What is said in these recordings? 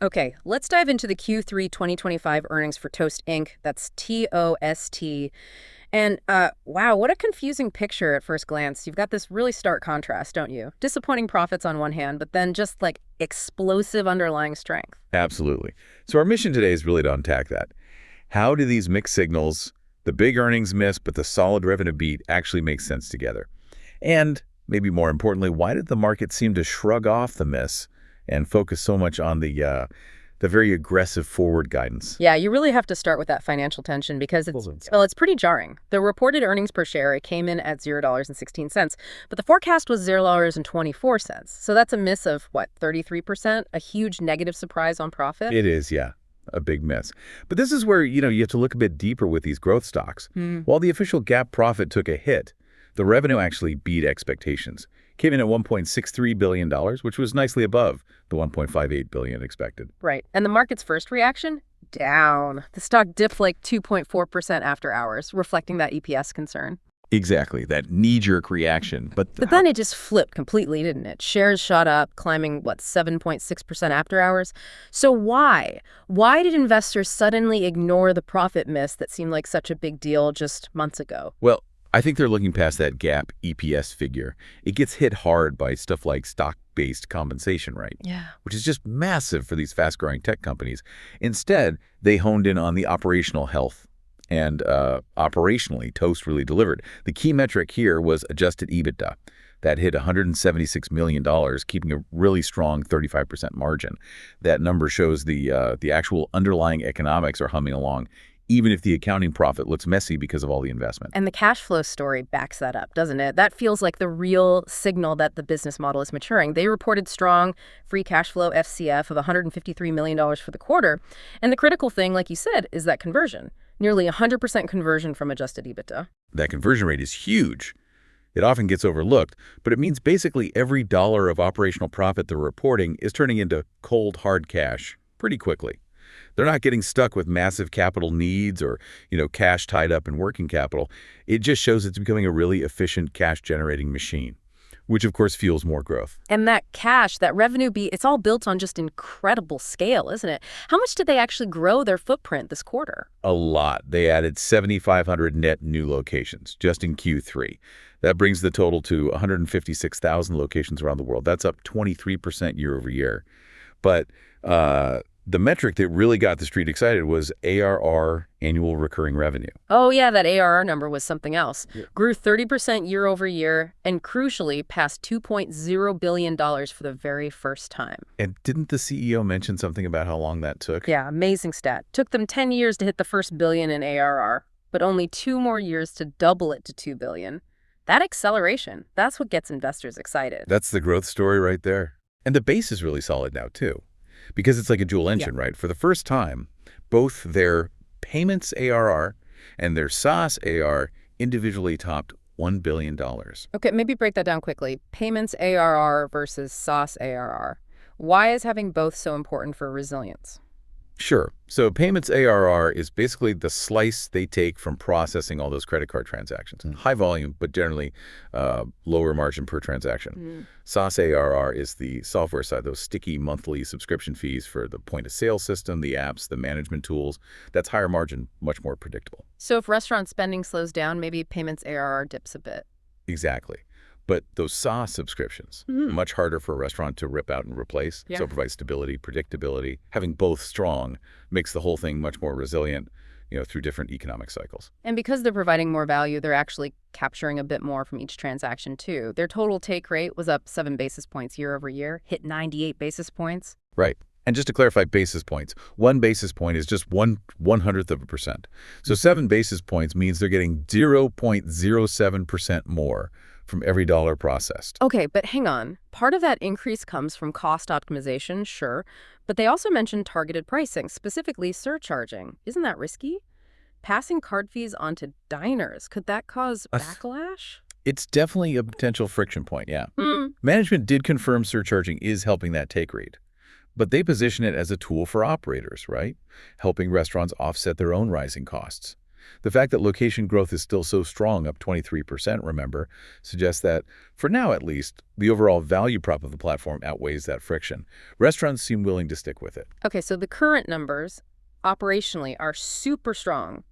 Okay, let's dive into the Q3 2025 earnings for Toast Inc. That's TOST. And wow, what a confusing picture at first glance. You've got this really stark contrast, don't you? Disappointing profits on one hand, but then just like explosive underlying strength. Absolutely. So our mission today is really to unpack that. How do these mixed signals, the big earnings miss, but the solid revenue beat, actually make sense together? And maybe more importantly, why did the market seem to shrug off the miss and focus so much on the very aggressive forward guidance? Yeah, you really have to start with that financial tension because it's pretty jarring. The reported earnings per share, it came in at $0.16, but the forecast was $0.24. So that's a miss of what, 33%? A huge negative surprise on profit? It is, yeah, a big miss. But this is where, you have to look a bit deeper with these growth stocks. While the official GAAP profit took a hit, the revenue actually beat expectations. Came in at $1.63 billion, which was nicely above the $1.58 billion expected. Right. And the market's first reaction? Down. The stock dipped like 2.4% after hours, reflecting that EPS concern. Exactly, that knee-jerk reaction. But then it just flipped completely, didn't it? Shares shot up, climbing, 7.6% after hours? So why? Why did investors suddenly ignore the profit miss that seemed like such a big deal just months ago? Well, I think they're looking past that GAAP EPS figure. It gets hit hard by stuff like stock-based compensation, right? Yeah. Which is just massive for these fast-growing tech companies. Instead, they honed in on the operational health. And operationally, Toast really delivered. The key metric here was adjusted EBITDA. That hit $176 million, keeping a really strong 35% margin. That number shows the actual underlying economics are humming along, even if the accounting profit looks messy because of all the investment. And the cash flow story backs that up, doesn't it? That feels like the real signal that the business model is maturing. They reported strong free cash flow FCF of $153 million for the quarter. And the critical thing, like you said, is that conversion. Nearly 100% conversion from adjusted EBITDA. That conversion rate is huge. It often gets overlooked, but it means basically every dollar of operational profit they're reporting is turning into cold, hard cash pretty quickly. They're not getting stuck with massive capital needs or, cash tied up in working capital. It just shows it's becoming a really efficient cash-generating machine, which of course fuels more growth. And that cash, that revenue beat, it's all built on just incredible scale, isn't it? How much did they actually grow their footprint this quarter? A lot. They added 7,500 net new locations just in Q3. That brings the total to 156,000 locations around the world. That's up 23% year over year. But the metric that really got the street excited was ARR, annual recurring revenue. Oh, yeah, that ARR number was something else. Yeah. Grew 30% year over year and crucially passed $2.0 billion for the very first time. And didn't the CEO mention something about how long that took? Yeah, amazing stat. Took them 10 years to hit the first billion in ARR, but only 2 more years to double it to $2 billion. That acceleration, that's what gets investors excited. That's the growth story right there. And the base is really solid now, too. Because it's like a dual engine, right? For the first time, both their payments ARR and their SaaS ARR individually topped $1 billion. Okay, maybe break that down quickly. Payments ARR versus SaaS ARR. Why is having both so important for resilience? Sure. So payments ARR is basically the slice they take from processing all those credit card transactions. High volume, but generally lower margin per transaction. SaaS ARR is the software side, those sticky monthly subscription fees for the point-of-sale system, the apps, the management tools. That's higher margin, much more predictable. So if restaurant spending slows down, maybe payments ARR dips a bit. Exactly. But those SaaS subscriptions, much harder for a restaurant to rip out and replace. So it provides stability, predictability. Having both strong makes the whole thing much more resilient, through different economic cycles. And because they're providing more value, they're actually capturing a bit more from each transaction, too. Their total take rate was up 7 basis points year over year, hit 98 basis points. Right. And just to clarify basis points, 1 basis point is just 1/100th of a percent. So 7 basis points means they're getting 0.07% more from every dollar processed. Okay, but hang on. Part of that increase comes from cost optimization, sure, but they also mentioned targeted pricing, specifically surcharging. Isn't that risky? Passing card fees onto diners, could that cause backlash? It's definitely a potential friction point, yeah. Management did confirm surcharging is helping that take rate, but they position it as a tool for operators, right? Helping restaurants offset their own rising costs. The fact that location growth is still so strong, up 23%, remember, suggests that, for now at least, the overall value prop of the platform outweighs that friction. Restaurants seem willing to stick with it. Okay, so the current numbers, operationally, are super strong.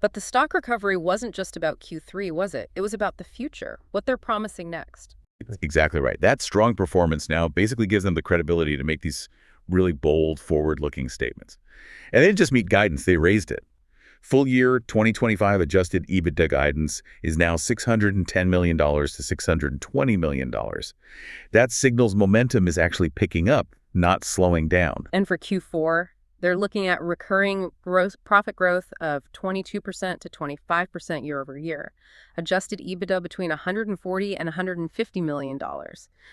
But the stock recovery wasn't just about Q3, was it? It was about the future, what they're promising next. Exactly right. That strong performance now basically gives them the credibility to make these really bold, forward-looking statements. And they didn't just meet guidance, they raised it. Full year 2025 adjusted EBITDA guidance is now $610 million to $620 million. That signals momentum is actually picking up, not slowing down. And for Q4, they're looking at recurring profit growth of 22% to 25% year over year. Adjusted EBITDA between $140 and $150 million.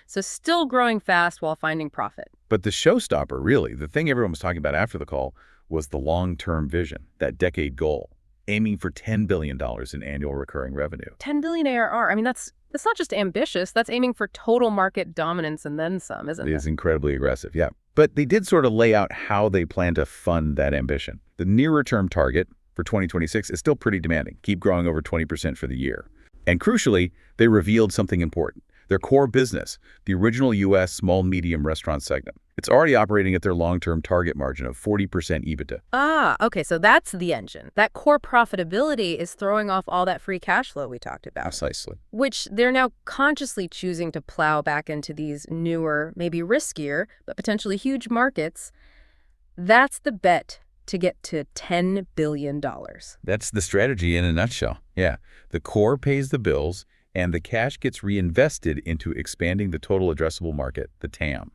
So still growing fast while finding profit. But the showstopper, really, the thing everyone was talking about after the call, was the long-term vision, that decade goal, aiming for $10 billion in annual recurring revenue. 10 billion ARR. I mean, that's not just ambitious. That's aiming for total market dominance and then some, isn't it? It is incredibly aggressive, yeah. But they did sort of lay out how they plan to fund that ambition. The nearer-term target for 2026 is still pretty demanding. Keep growing over 20% for the year. And crucially, they revealed something important. Their core business, the original U.S. small-medium restaurant segment, it's already operating at their long-term target margin of 40% EBITDA. Ah, okay, so that's the engine. That core profitability is throwing off all that free cash flow we talked about. Precisely. Which they're now consciously choosing to plow back into these newer, maybe riskier, but potentially huge markets. That's the bet to get to $10 billion. That's the strategy in a nutshell. Yeah, the core pays the bills, and the cash gets reinvested into expanding the total addressable market, the TAM.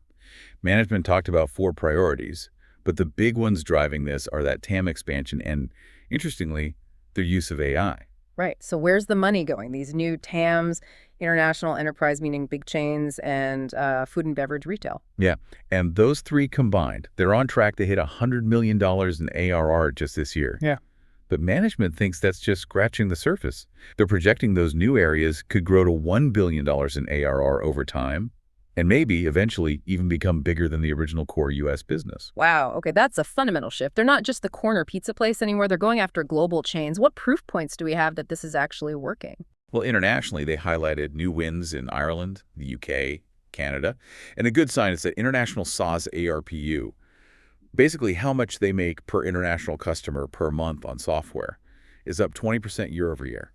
Management talked about 4 priorities, but the big ones driving this are that TAM expansion and, interestingly, their use of AI. Right. So where's the money going? These new TAMs, international enterprise, meaning big chains, and food and beverage retail. Yeah, and those 3 combined, they're on track to hit $100 million in ARR just this year. Yeah. But management thinks that's just scratching the surface. They're projecting those new areas could grow to $1 billion in ARR over time, and maybe eventually even become bigger than the original core U.S. business. Wow. Okay, that's a fundamental shift. They're not just the corner pizza place anymore. They're going after global chains. What proof points do we have that this is actually working? Well, internationally, they highlighted new wins in Ireland, the UK, Canada, and a good sign is that international SaaS ARPU, basically how much they make per international customer per month on software, is up 20% year over year.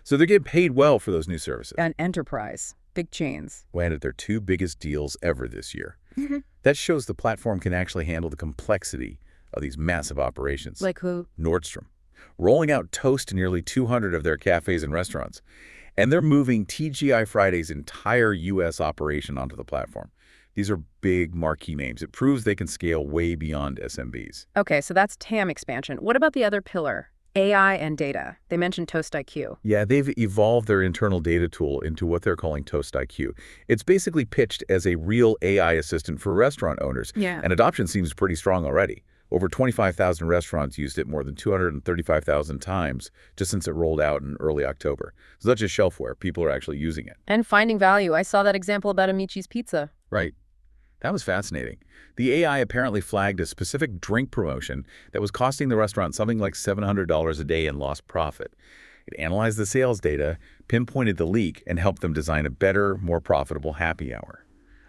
So they're getting paid well for those new services. An enterprise, big chains. Landed their 2 biggest deals ever this year. That shows the platform can actually handle the complexity of these massive operations. Like who? Nordstrom, rolling out TOST to nearly 200 of their cafes and restaurants. And they're moving TGI Friday's entire U.S. operation onto the platform. These are big marquee names. It proves they can scale way beyond SMBs. Okay, so that's TAM expansion. What about the other pillar? AI and data. They mentioned TOST IQ. Yeah, they've evolved their internal data tool into what they're calling TOST IQ. It's basically pitched as a real AI assistant for restaurant owners. Yeah. And adoption seems pretty strong already. Over 25,000 restaurants used it more than 235,000 times just since it rolled out in early October. So that's just shelfware. People are actually using it. And finding value. I saw that example about Amici's Pizza. Right. That was fascinating. The AI apparently flagged a specific drink promotion that was costing the restaurant something like $700 a day in lost profit. It analyzed the sales data, pinpointed the leak, and helped them design a better, more profitable happy hour.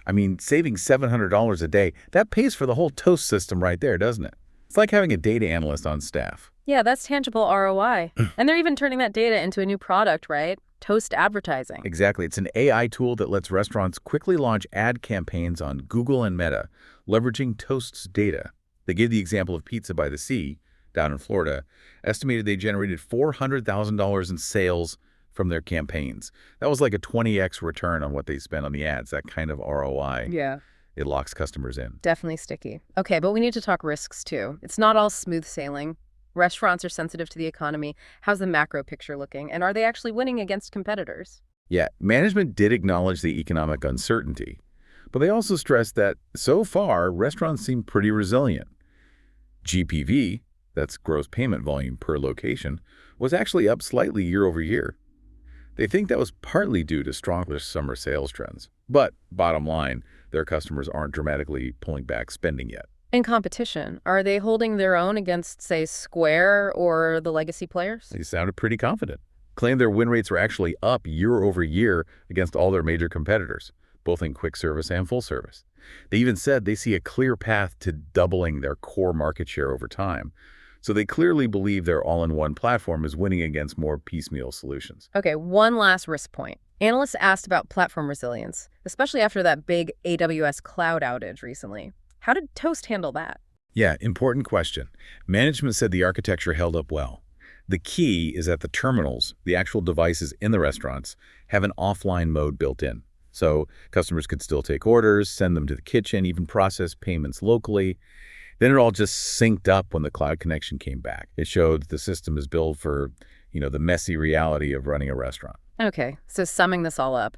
I mean, saving $700 a day, that pays for the whole TOST system right there, doesn't it? It's like having a data analyst on staff. Yeah, that's tangible ROI. And they're even turning that data into a new product, right? TOST advertising. Exactly. It's an AI tool that lets restaurants quickly launch ad campaigns on Google and Meta, leveraging TOST's data. They gave the example of Pizza by the Sea, down in Florida, estimated they generated $400,000 in sales from their campaigns. That was like a 20x return on what they spent on the ads, that kind of ROI. Yeah. It locks customers in. Definitely sticky. Okay, but we need to talk risks too. It's not all smooth sailing. Restaurants are sensitive to the economy. How's the macro picture looking? And are they actually winning against competitors? Yeah, management did acknowledge the economic uncertainty, but they also stressed that, so far, restaurants seem pretty resilient. GPV, that's gross payment volume per location, was actually up slightly year over year. They think that was partly due to stronger summer sales trends. But, bottom line, their customers aren't dramatically pulling back spending yet. In competition, are they holding their own against, say, Square or the legacy players? They sounded pretty confident. Claimed their win rates were actually up year over year against all their major competitors, both in quick service and full service. They even said they see a clear path to doubling their core market share over time. So they clearly believe their all-in-one platform is winning against more piecemeal solutions. Okay, one last risk point. Analysts asked about platform resilience, especially after that big AWS cloud outage recently. How did Toast handle that? Yeah, important question. Management said the architecture held up well. The key is that the terminals, the actual devices in the restaurants, have an offline mode built in. So customers could still take orders, send them to the kitchen, even process payments locally. Then it all just synced up when the cloud connection came back. It showed the system is built for, the messy reality of running a restaurant. Okay, so summing this all up,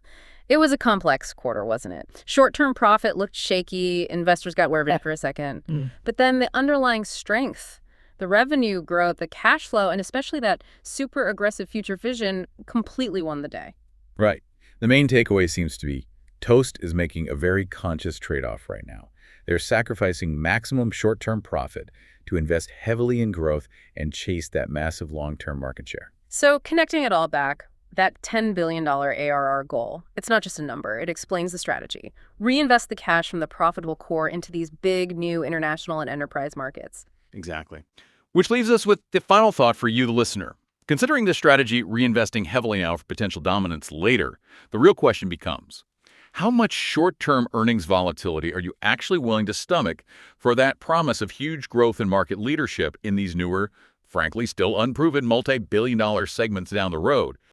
it was a complex quarter, wasn't it? Short-term profit looked shaky, investors got worried for a second. But then the underlying strength, the revenue growth, the cash flow, and especially that super aggressive future vision completely won the day. Right. The main takeaway seems to be Toast is making a very conscious trade-off right now. They're sacrificing maximum short-term profit to invest heavily in growth and chase that massive long-term market share. So connecting it all back, that $10 billion ARR goal, it's not just a number, it explains the strategy. Reinvest the cash from the profitable core into these big new international and enterprise markets. Exactly. Which leaves us with the final thought for you, the listener. Considering this strategy, reinvesting heavily now for potential dominance later, the real question becomes, how much short-term earnings volatility are you actually willing to stomach for that promise of huge growth and market leadership in these newer, frankly still unproven multi-billion-dollar segments down the road?